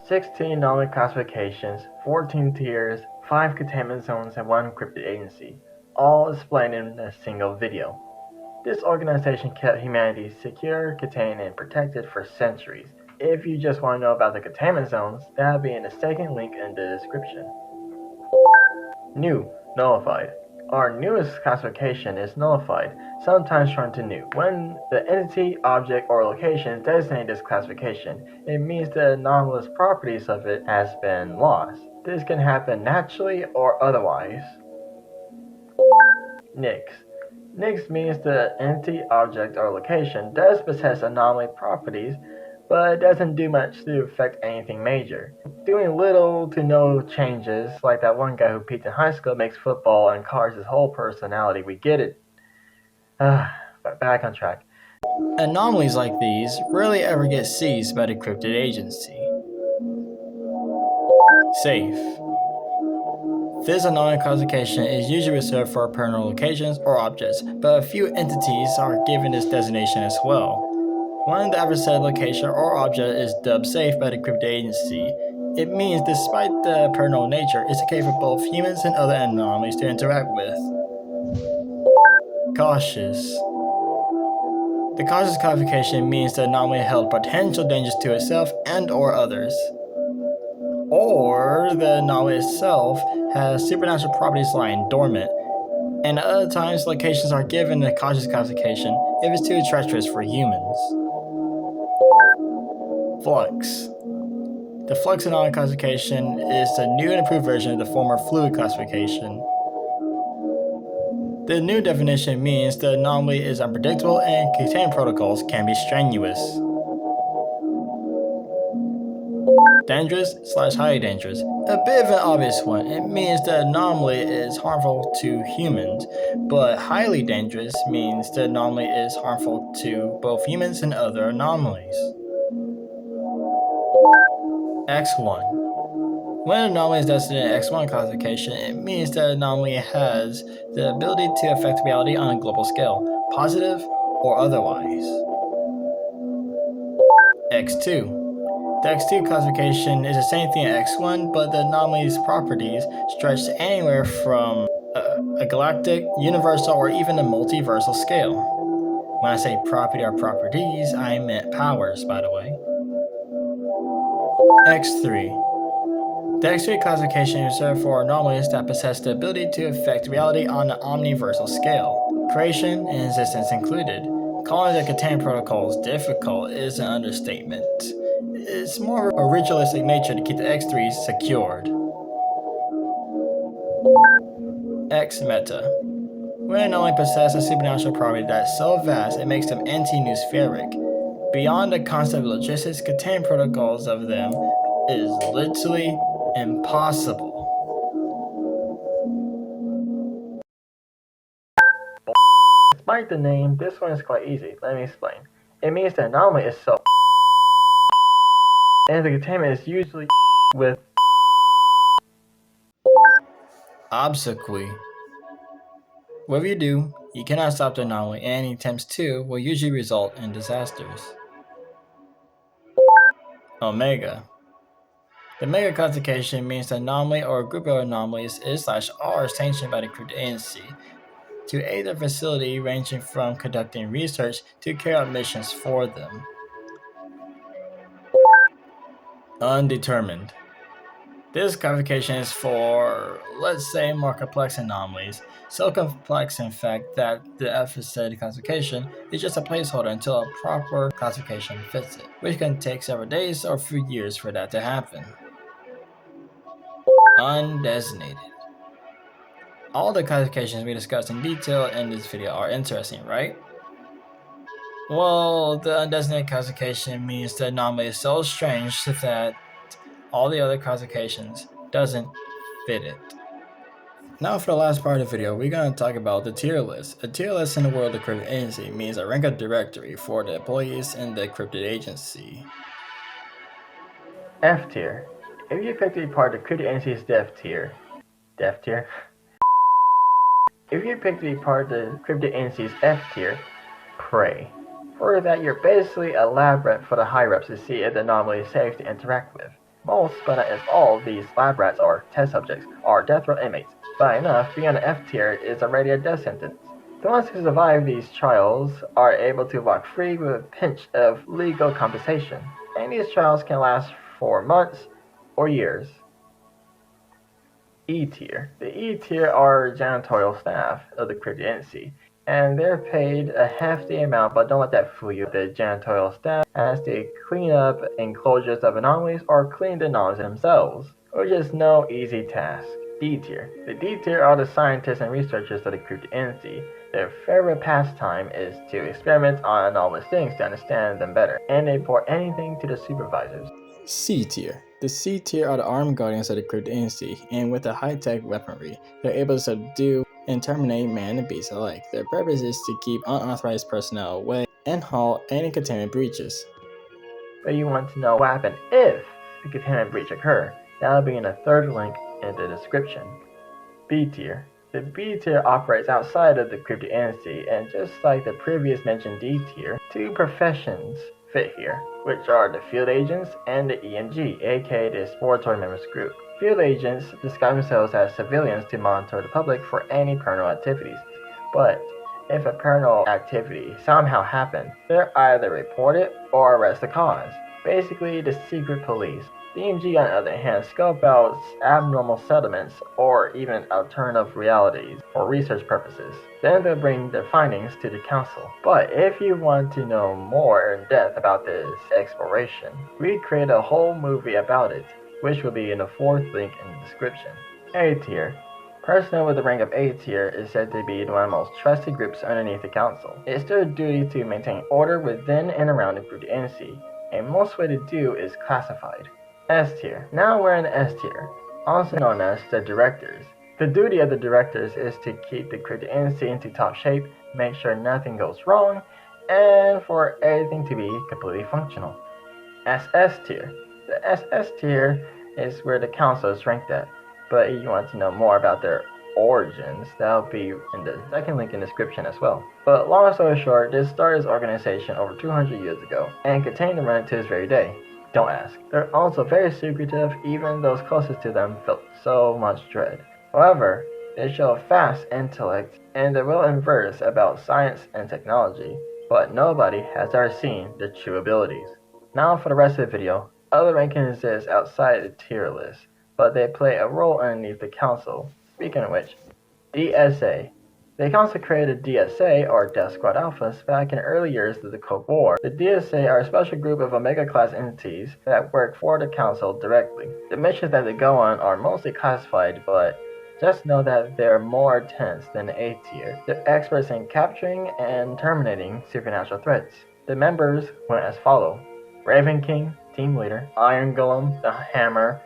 16 anomaly classifications, 14 tiers, 5 containment zones, and 1 cryptid agency, all explained in a single video. This organization kept humanity secure, contained, and protected for centuries. If you just want to know about the containment zones, that'll be in the second link in the description. New, nullified. Our newest classification is nullified, sometimes shortened to new. When the entity, object, or location designates this classification, it means the anomalous properties of it has been lost. This can happen naturally or otherwise. Nix. Nix means the entity, object, or location does possess anomaly properties, but it doesn't do much to affect anything major. Doing little to no changes, like that one guy who peaked in high school makes football and cars his whole personality. We get it. But back on track. Anomalies like these rarely ever get seized by the cryptid agency. Safe. This anomaly classification is usually reserved for paranormal locations or objects, but a few entities are given this designation as well. When the aforesaid location or object is dubbed safe by the cryptid agency, it means despite the paranormal nature, it's okay for both humans and other anomalies to interact with. Cautious. The cautious classification means the anomaly held potential dangers to itself and or others. Or the anomaly itself has supernatural properties lying dormant, and at other times locations are given a cautious classification if it's too treacherous for humans. Flux. The flux anomaly classification is the new and improved version of the former fluid classification. The new definition means the anomaly is unpredictable and containment protocols can be strenuous. Dangerous/highly dangerous. A bit of an obvious one. It means the anomaly is harmful to humans, but highly dangerous means the anomaly is harmful to both humans and other anomalies. X1. When an anomaly is designated in X1 classification, it means the anomaly has the ability to affect reality on a global scale, positive or otherwise. X2. The X2 classification is the same thing as X1, but the anomaly's properties stretch anywhere from a galactic, universal, or even a multiversal scale. When I say property or properties, I meant powers, by the way. X3. The X3 classification is reserved for anomalies that possess the ability to affect reality on an omniversal scale, creation and existence included. Calling the containment protocols difficult is an understatement. It's more of a ritualistic nature to keep the X3s secured. X meta. When an anomaly possesses a supernatural property that's so vast it makes them anti-noospheric. Beyond the concept of logistics, containment protocols of them is literally impossible. Despite the name, this one is quite easy. Let me explain. It means the anomaly is so and the containment is usually with Obsequy. Whatever you do, you cannot stop the anomaly, and any attempts to will usually result in disasters. Omega. The Omega classification means the anomaly or a group of anomalies is/are sanctioned by the cryptid agency to aid the facility ranging from conducting research to carry out missions for them. Undetermined. This classification is for, let's say, more complex anomalies, so complex in fact that the aforesaid classification is just a placeholder until a proper classification fits it, which can take several days or a few years for that to happen. Undesignated. All the classifications we discussed in detail in this video are interesting, right? Well, the undesignated classification means the anomaly is so strange that all the other classifications doesn't fit it. Now for the last part of the video, we're going to talk about the tier list. A tier list in the world of cryptid agency means a rank of directory for the employees in the cryptid agency. F tier. If you pick to be part of the cryptid agency's Dev tier. If you pick to be part of the cryptid agency's F tier, pray. For that, you're basically a lab rat for the higher-ups to see if the anomaly is safe to interact with. Most, but not all, of these lab rats or test subjects are death row inmates. By enough, being on the F tier is already a death sentence. The ones who survive these trials are able to walk free with a pinch of legal compensation, and these trials can last for months or years. E tier. The E tier are janitorial staff of the Cryptid, and they're paid a hefty amount, but don't let that fool you. The janitorial staff has to clean up enclosures of anomalies or clean the anomalies themselves, which is no easy task. D tier. The D tier are the scientists and researchers of the Cryptid. Their favorite pastime is to experiment on anomalous things to understand them better, and they report anything to the supervisors. C tier. The C tier are the armed guardians of the Cryptid, and with a high-tech weaponry, they're able to subdue and terminate man and beast alike. Their purpose is to keep unauthorized personnel away and halt any containment breaches. But you want to know what happened if a containment breach occur. That'll be in the third link in the description. B tier. The B tier operates outside of the Cryptid and just like the previous mentioned D tier, two professions fit here, which are the field agents and the EMG, aka the exploratory members group. Field agents disguise themselves as civilians to monitor the public for any paranormal activities, but if a paranormal activity somehow happens, they're either reported or arrest the cause. Basically, the secret police. The EMG, on the other hand, scope out abnormal settlements or even alternative realities for research purposes. Then they'll bring their findings to the council. But if you want to know more in depth about this exploration, we created a whole movie about it, which will be in the fourth link in the description. A tier. Personnel with the rank of A tier is said to be one of the most trusted groups underneath the council. It's their duty to maintain order within and around the Cryptid, and most way to do is classified. S tier. Now we're in the S tier, also known as the directors. The duty of the directors is to keep the Cryptid into top shape, make sure nothing goes wrong, and for everything to be completely functional. SS tier. The SS tier is where the council is ranked at, but if you want to know more about their origins, that'll be in the second link in the description as well. But long story short, this started this organization over 200 years ago and continued to run it to this very day. Don't ask. They're also very secretive, even those closest to them felt so much dread. However, they show a fast intellect and they're well versed about science and technology, but nobody has ever seen their true abilities. Now for the rest of the video, other rankings exist outside the tier list, but they play a role underneath the council. Speaking of which, DSA. The council created DSA, or Death Squad Alphas, back in early years of the Cold War. The DSA are a special group of Omega-class entities that work for the council directly. The missions that they go on are mostly classified, but just know that they're more intense than the A tier. They're experts in capturing and terminating supernatural threats. The members went as follow: Raven King, Team Leader; Iron Golem, the Hammer;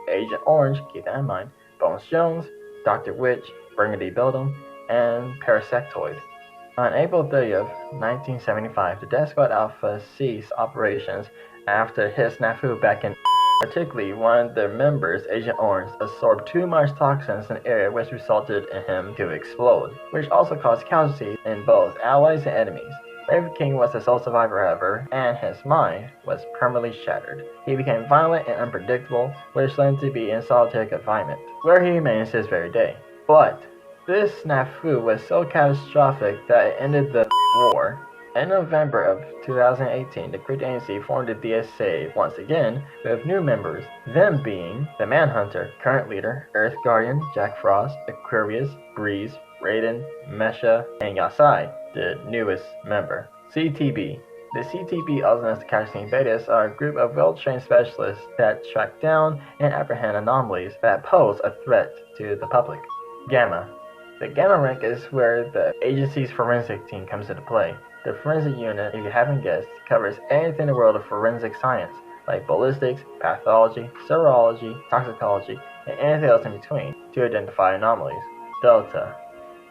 Agent Orange, keep that in mind; Bones Jones, Dr. Witch, Burgundy Beldam, and Parasectoid. On April 30th, 1975, the Death Squad Alpha ceased operations after his snafu back in. Particularly, one of their members, Agent Orange, absorbed too much toxins in the area, which resulted in him to explode, which also caused casualties in both allies and enemies. Raven King was the sole survivor, however, and his mind was permanently shattered. He became violent and unpredictable, which led him to be in solitary confinement, where he remains to this very day. But this snafu was so catastrophic that it ended the war. In November of 2018, the Cryptid formed the DSA once again with new members, them being the Manhunter, current leader, Earth Guardian, Jack Frost, Aquarius, Breeze, Raiden, Mesha, and Yasei, the newest member. CTB. The CTB, also known as the Casualty Betas, are a group of well-trained specialists that track down and apprehend anomalies that pose a threat to the public. Gamma. The Gamma rank is where the agency's forensic team comes into play. The forensic unit, if you haven't guessed, covers anything in the world of forensic science, like ballistics, pathology, serology, toxicology, and anything else in between, to identify anomalies. Delta.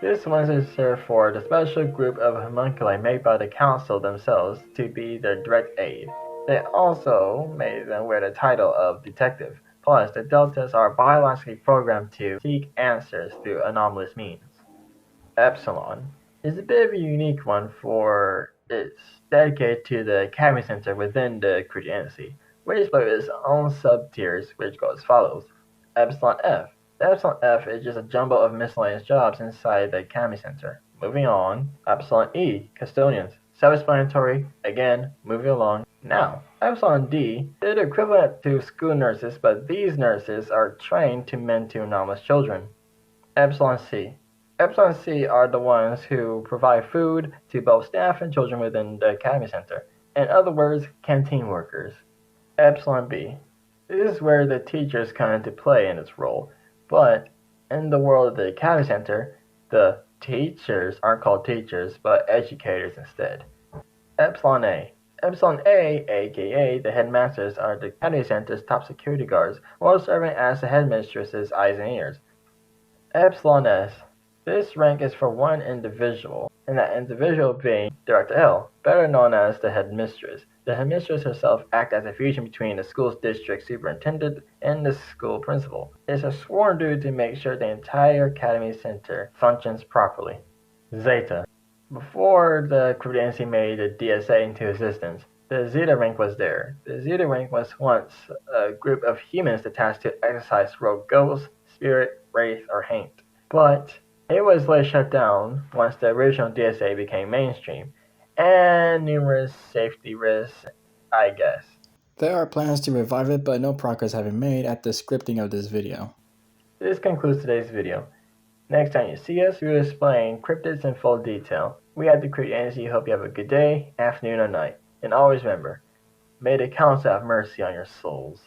This one is reserved for the special group of homunculi made by the council themselves to be their direct aid. They also made them wear the title of detective. Plus, the Deltas are biologically programmed to seek answers through anomalous means. Epsilon. is a bit of a unique one for it's dedicated to the Academy Center within the Cryptid, which by its own sub-tiers, which go as follows. Epsilon F. The Epsilon F is just a jumble of miscellaneous jobs inside the Academy Center. Moving on, Epsilon E, custodians. Self-explanatory, again, moving along. Now, Epsilon D is equivalent to school nurses, but these nurses are trained to mend to anomalous children. Epsilon C. Epsilon C are the ones who provide food to both staff and children within the Academy Center. In other words, canteen workers. Epsilon B. This is where the teachers come into play in this role, but in the world of the Academy Center, the teachers aren't called teachers, but educators instead. Epsilon A. Epsilon A, aka the headmasters, are the Academy Center's top security guards, while serving as the headmistress's eyes and ears. Epsilon S. This rank is for one individual, and that individual being Director L, better known as the headmistress. The headmistress herself acts as a fusion between the school's district superintendent and the school principal. It's a sworn duty to make sure the entire Academy Center functions properly. Zeta. Before the Cryptid made the DSA into existence, the Zeta rank was there. The Zeta rank was once a group of humans attached to exercise rogue ghosts, spirit, wraith, or haint. But it was later shut down once the original DSA became mainstream, and numerous safety risks, I guess. There are plans to revive it, but no progress have been made at the scripting of this video. This concludes today's video. Next time you see us, we will explain cryptids in full detail. We at the Cryptid hope you have a good day, afternoon, or night. And always remember, may the council have mercy on your souls.